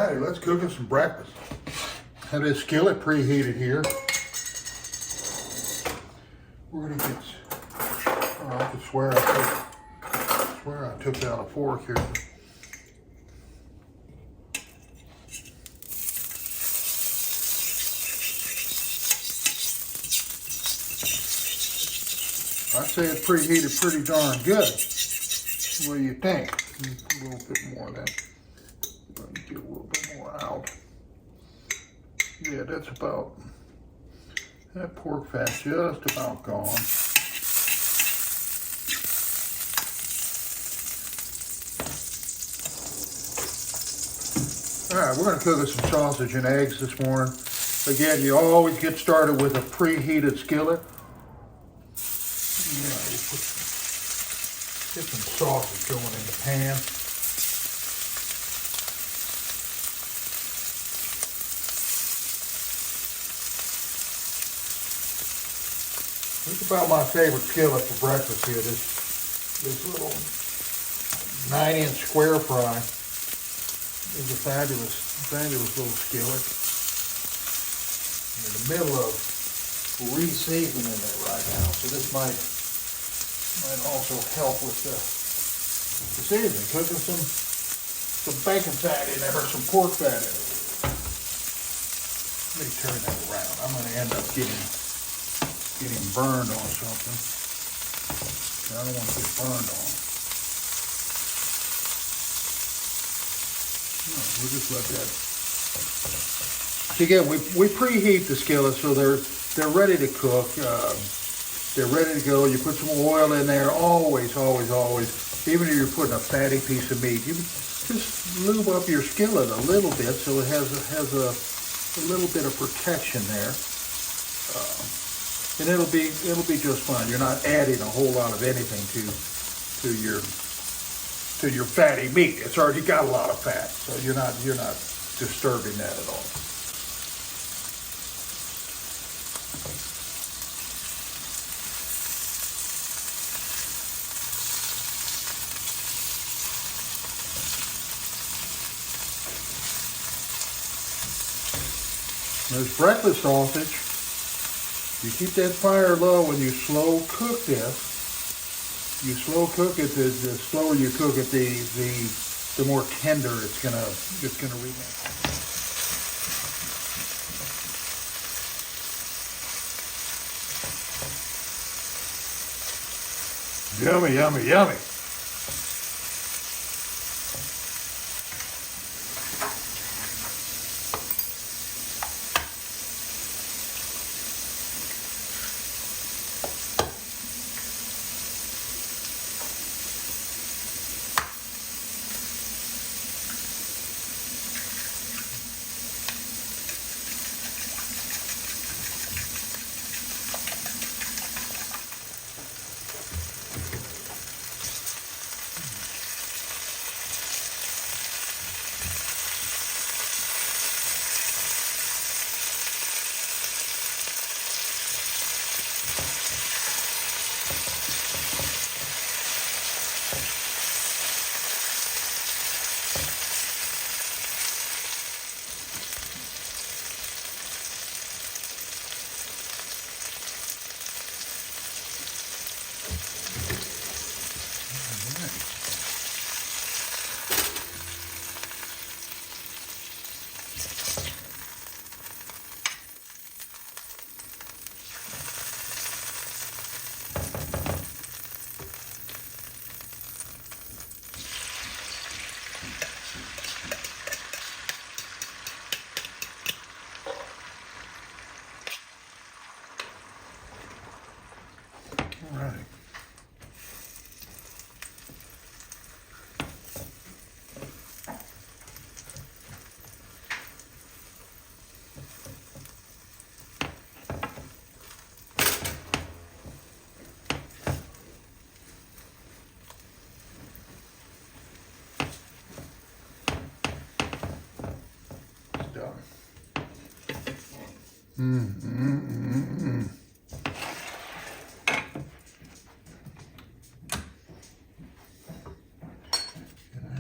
Alrighty, let's cook us some breakfast. Have this skillet preheated here. We're gonna get, oh, I could swear I took out a fork here. I'd say it's preheated pretty darn good. What do you think? A little bit more of that. Let me get a little bit more out. Yeah, that's about, that pork fat's just about gone. All right, we're gonna cook us some sausage and eggs this morning. Again, you always get started with a preheated skillet. Get some sausage going in the pan. This is about my favorite skillet for breakfast here. This little 9-inch square fry is a fabulous little skillet. I'm in the middle of re-seasoning it right now, so this might also help with the seasoning. Cooking some bacon fat in there, or some pork fat in it. Let me turn that around. I'm going to end up getting burned on something. I don't want to get burned on. No, we'll just let that. So again, we preheat the skillet so they're ready to cook. They're ready to go. You put some oil in there. Always. Even if you're putting a fatty piece of meat, you just lube up your skillet a little bit so it has a little bit of protection there. And it'll be just fine. You're not adding a whole lot of anything to your fatty meat. It's already got a lot of fat, so you're not disturbing that at all. There's breakfast sausage. You keep that fire low and you slow cook this. You slow cook it. The slower you cook it, the more tender it's gonna remain. Yummy, yummy, yummy. All right. It's done.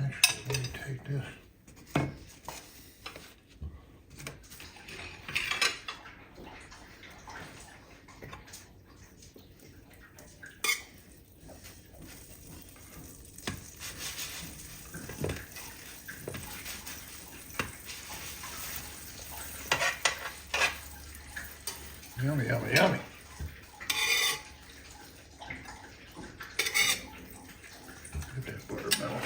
Actually, let me take this. Yummy, yummy, yummy. Get that buttermilk.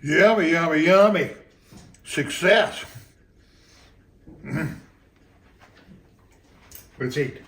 Yummy, yummy, yummy. Success. Let's eat.